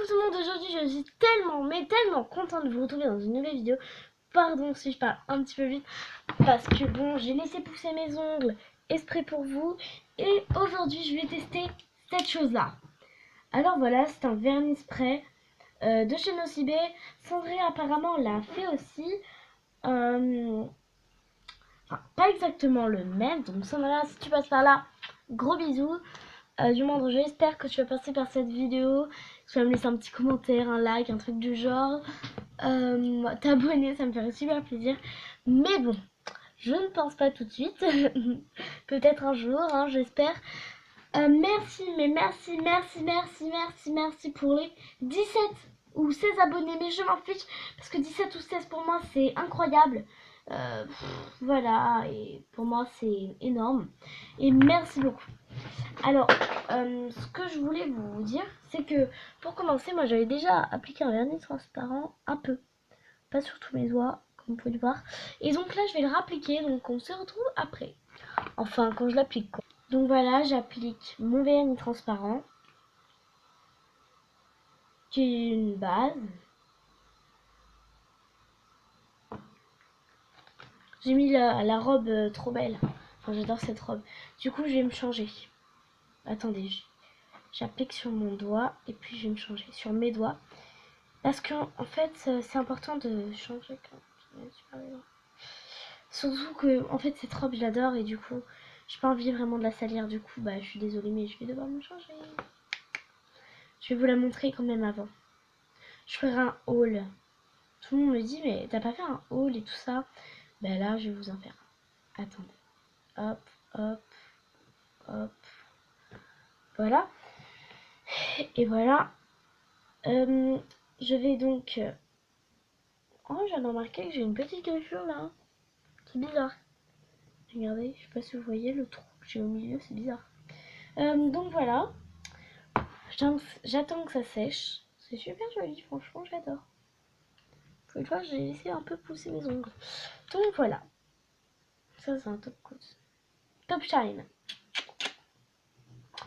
Coucou tout le monde, aujourd'hui je suis tellement mais tellement contente de vous retrouver dans une nouvelle vidéo. Pardon si je parle un petit peu vite parce que bon, j'ai laissé pousser mes ongles exprès pour vous. Et aujourd'hui je vais tester cette chose là. Alors voilà, c'est un vernis spray de chez Nocibé. Sandrine apparemment l'a fait aussi. Enfin, pas exactement le même. Donc Sandra, si tu passes par là, gros bisous. Du moindre, j'espère que tu vas passer par cette vidéo. Tu vas me laisser un petit commentaire, un like, un truc du genre. T'abonner, ça me ferait super plaisir. Mais bon, je ne pense pas tout de suite. Peut-être un jour, hein, j'espère. Merci, mais merci pour les 17 ou 16 abonnés. Mais je m'en fiche parce que 17 ou 16 pour moi c'est incroyable. Voilà, et pour moi c'est énorme. Et merci beaucoup. Alors, ce que je voulais vous dire, c'est que pour commencer, moi j'avais déjà appliqué un vernis transparent un peu, pas sur tous mes doigts, comme vous pouvez le voir. Et donc là, je vais le rappliquer, donc on se retrouve après. Enfin, quand je l'applique. Donc voilà, j'applique mon vernis transparent, qui est une base. J'ai mis la robe trop belle. Enfin, j'adore cette robe. Du coup, je vais me changer. Attendez, j'applique sur mon doigt et puis je vais me changer sur mes doigts. Parce que en fait, c'est important de changer quand on est super bien. Surtout que en fait cette robe je l'adore et du coup j'ai pas envie vraiment de la salir. Du coup bah je suis désolée mais je vais devoir me changer. Je vais vous la montrer quand même avant. Je ferai un haul. Tout le monde me dit mais t'as pas fait un haul et tout ça. Ben là je vais vous en faire un. Attendez. Hop, hop, hop. Voilà. Et voilà. Je vais donc... Oh, j'ai remarqué que j'ai une petite griffure là. C'est bizarre. Regardez, je sais pas si vous voyez le trou que j'ai au milieu, c'est bizarre. Donc voilà. J'attends que ça sèche. C'est super joli, franchement, j'adore. Vous pouvez voir, j'ai laissé un peu pousser mes ongles. Donc voilà. Ça, c'est un top coat. Top shine.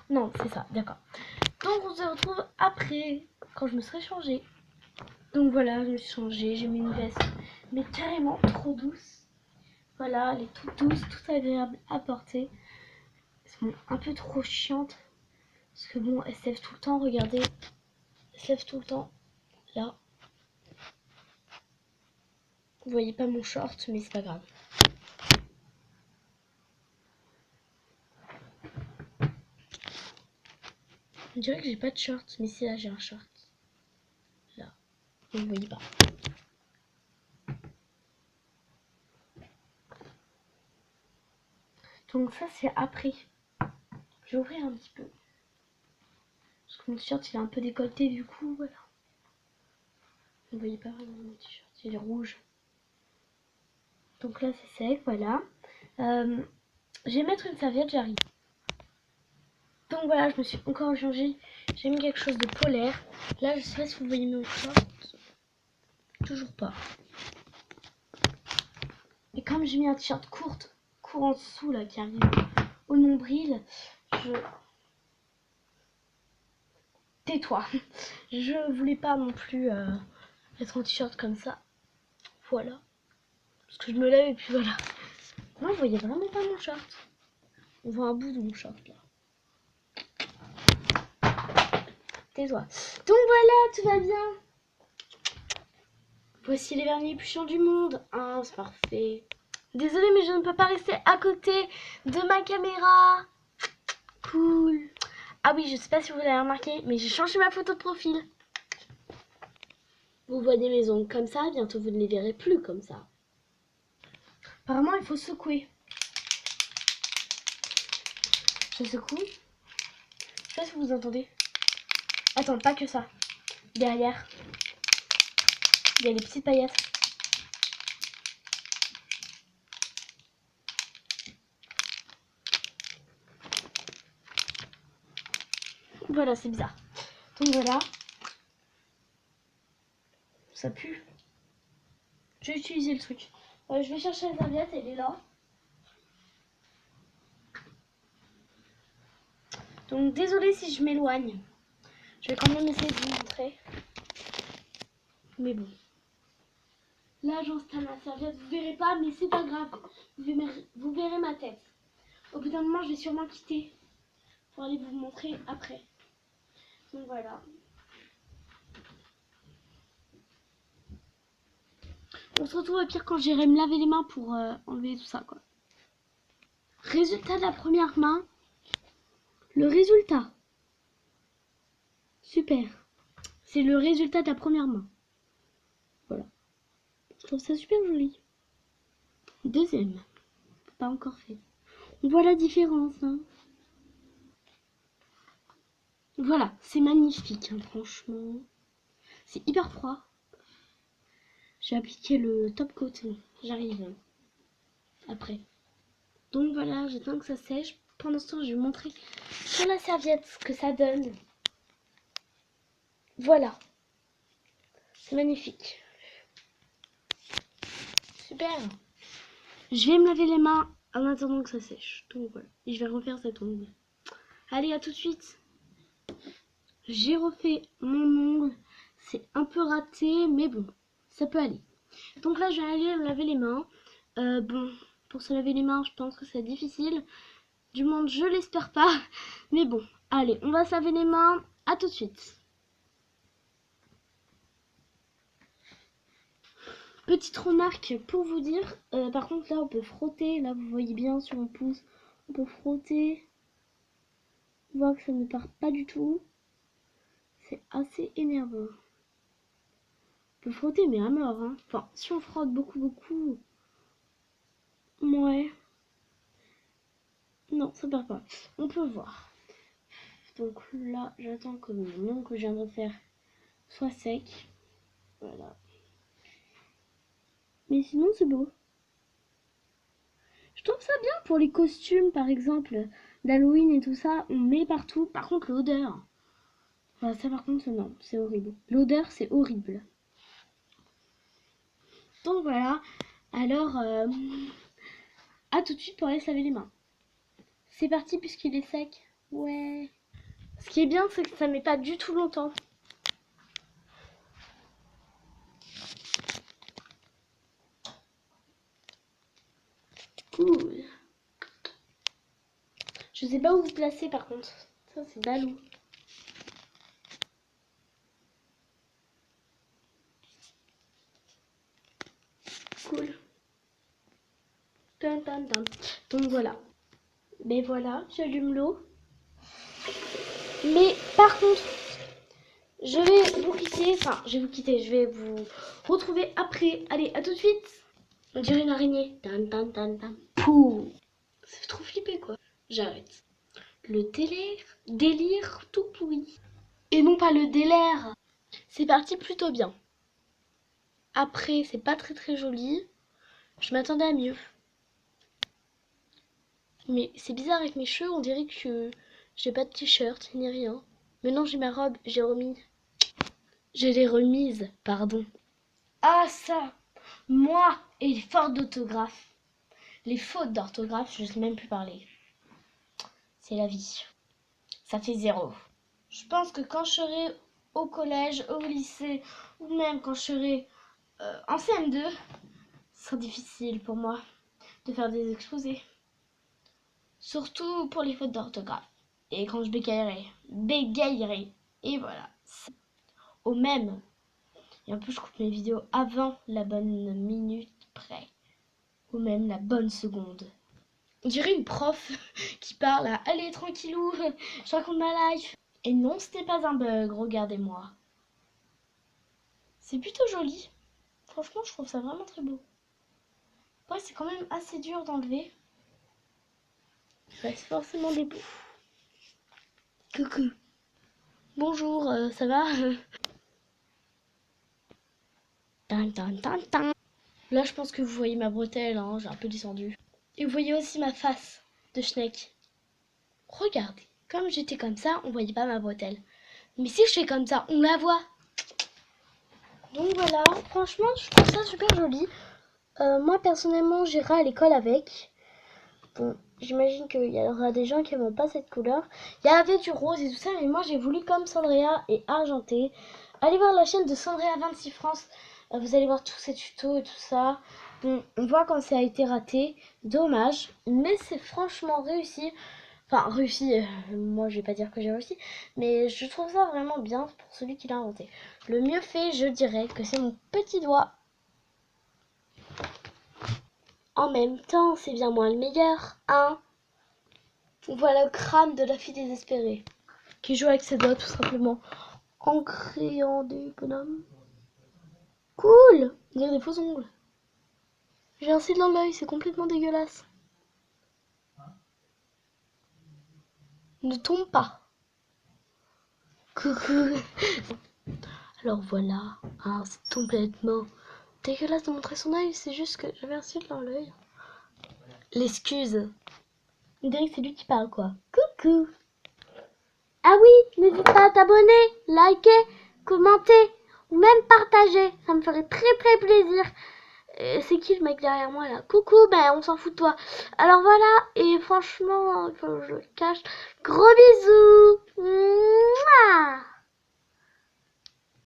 Non, c'est ça, d'accord. Donc on se retrouve après, quand je me serai changée. Donc voilà, je me suis changée, j'ai mis une veste, mais carrément trop douce. Voilà, elle est toute douce, toute agréable à porter. Elles sont un peu trop chiantes. Parce que bon, elle se lève tout le temps, regardez. Elle se lève tout le temps. Là. Vous voyez pas mon short, mais c'est pas grave. On dirait que j'ai pas de short, mais si là j'ai un short. Là. Vous ne voyez pas. Donc ça c'est après. Je vais ouvrir un petit peu. Parce que mon t-shirt il est un peu décolleté du coup, voilà. Vous ne voyez pas vraiment mon t-shirt, il est rouge. Donc là c'est sec, voilà. Je vais mettre une serviette, j'arrive. Donc voilà, je me suis encore changée. J'ai mis quelque chose de polaire. Là je sais pas si vous voyez mon short. Toujours pas. Et comme j'ai mis un t-shirt court en dessous là qui arrive au nombril, tais-toi. Je voulais pas non plus être en t-shirt comme ça. Voilà. Parce que je me lève et puis voilà. Moi, vous voyez vraiment pas mon short. On voit un bout de mon short là. Tais-toi. Donc voilà, tout va bien. Voici les vernis les plus chiants du monde. Ah, c'est parfait. Désolée, mais je ne peux pas rester à côté de ma caméra. Cool. Ah oui, je sais pas si vous l'avez remarqué, mais j'ai changé ma photo de profil. Vous voyez mes ongles comme ça, bientôt vous ne les verrez plus comme ça. Apparemment, il faut secouer. Je secoue. Je sais pas si vous entendez. Attends, pas que ça. Derrière, il y a les petites paillettes. Voilà, c'est bizarre. Donc voilà. Ça pue. Je vais utiliser le truc. Je vais chercher la serviette, elle est là. Donc désolée si je m'éloigne. Je vais quand même essayer de vous montrer. bon. Là, j'installe ma serviette. Vous verrez pas, mais c'est pas grave. Vous verrez ma tête. Au bout d'un moment, je vais sûrement quitter pour aller vous montrer après. Donc voilà. On se retrouve au pire quand j'irai me laver les mains pour enlever tout ça, quoi. Résultat de la première main. Le résultat. Super. C'est le résultat de la première main. Voilà. Je trouve ça super joli. Deuxième. Pas encore fait. On voit la différence, hein. Voilà, c'est magnifique, hein, franchement. C'est hyper froid. J'ai appliqué le top coat. J'arrive après. Donc voilà, j'attends que ça sèche. Pendant ce temps, je vais vous montrer sur la serviette ce que ça donne. Voilà. C'est magnifique. Super. Je vais me laver les mains en attendant que ça sèche. Donc voilà. Et je vais refaire cet ongle. Allez, à tout de suite. J'ai refait mon ongle. C'est un peu raté, mais bon, ça peut aller. Donc là, je vais aller me laver les mains. Bon, pour se laver les mains, je pense que c'est difficile. Du moins, je l'espère pas. Mais bon, allez, on va se laver les mains. À tout de suite. Petite remarque pour vous dire. Par contre, là, on peut frotter. Là, vous voyez bien sur mon pouce. On peut frotter. On voit que ça ne part pas du tout. C'est assez énervant. On peut frotter, mais à mort, hein. Enfin, si on frotte beaucoup... Ouais. Non, ça part pas. On peut voir. Donc là, j'attends que mon ongle que je viens de faire soit sec. Voilà. Mais sinon, c'est beau. Je trouve ça bien pour les costumes, par exemple, d'Halloween et tout ça. On met partout. Par contre, l'odeur. Enfin, ça, par contre, non, c'est horrible. L'odeur, c'est horrible. Donc voilà. Alors, à tout de suite pour aller se laver les mains. C'est parti puisqu'il est sec. Ouais. Ce qui est bien, c'est que ça met pas du tout longtemps. Cool. Je sais pas où vous placer par contre. Ça, c'est balou. Cool. Dun, dun, dun. Donc voilà. Mais voilà, j'allume l'eau. Mais par contre, je vais vous quitter. Enfin, je vais vous quitter. Je vais vous retrouver après. Allez, à tout de suite. On dirait une araignée. Dun, dun, dun, dun. Pouh. Ça fait trop flipper quoi. J'arrête. Le délire tout pourri. Et non pas le délire. C'est parti plutôt bien. Après, c'est pas très joli. Je m'attendais à mieux. Mais c'est bizarre avec mes cheveux, on dirait que j'ai pas de t-shirt ni rien. Maintenant j'ai ma robe, j'ai remis. Je l'ai remise, pardon. Ah ça, moi et les fautes d'orthographe. Les fautes d'orthographe, je sais même plus parler. C'est la vie. Ça fait 0. Je pense que quand je serai au collège, au lycée, ou même quand je serai en CM2, ce sera difficile pour moi de faire des exposés. Surtout pour les fautes d'orthographe. Et quand je bégayerai. Et voilà. Au même. Et en plus, je coupe mes vidéos avant la bonne minute près. Ou même la bonne seconde. On dirait une prof qui parle à allez, tranquillou, je raconte ma life. Et non, ce n'est pas un bug, regardez-moi. C'est plutôt joli. Franchement, je trouve ça vraiment très beau. Ouais, c'est quand même assez dur d'enlever. Il reste forcément des bouts. Coucou. Bonjour, ça va? Là, je pense que vous voyez ma bretelle, hein, j'ai un peu descendu. Et vous voyez aussi ma face de schneck. Regardez, comme j'étais comme ça, on voyait pas ma bretelle. Mais si je fais comme ça, on la voit. Donc voilà, franchement, je trouve ça super joli. Moi, personnellement, j'irai à l'école avec. Bon, j'imagine qu'il y aura des gens qui n'aiment pas cette couleur. Il y avait du rose et tout ça, mais moi, j'ai voulu comme Sandrea et argenté. Allez voir la chaîne de Sandrea26 France. Vous allez voir tous ces tutos et tout ça. Bon, on voit quand ça a été raté. Dommage. Mais c'est franchement réussi. Enfin, réussi, moi je vais pas dire que j'ai réussi. Mais je trouve ça vraiment bien pour celui qui l'a inventé. Le mieux fait, je dirais que c'est mon petit doigt. En même temps, c'est bien moins le meilleur, hein. On voit le crâne de la fille désespérée. Qui joue avec ses doigts tout simplement. En criant des bonhommes. Cool! On dirait des faux ongles. J'ai un cil dans l'œil, c'est complètement dégueulasse. Ne tombe pas. Coucou. Alors voilà, hein, c'est complètement dégueulasse de montrer son œil, c'est juste que j'avais un cil dans l'œil. L'excuse. On dirait que c'est lui qui parle quoi. Coucou. Ah oui, n'hésite pas à t'abonner, liker, commenter ou même partager. Ça me ferait très plaisir. C'est qui le mec derrière moi là? Coucou, ben on s'en fout de toi. Alors voilà, et franchement, il faut que je le cache. Gros bisous!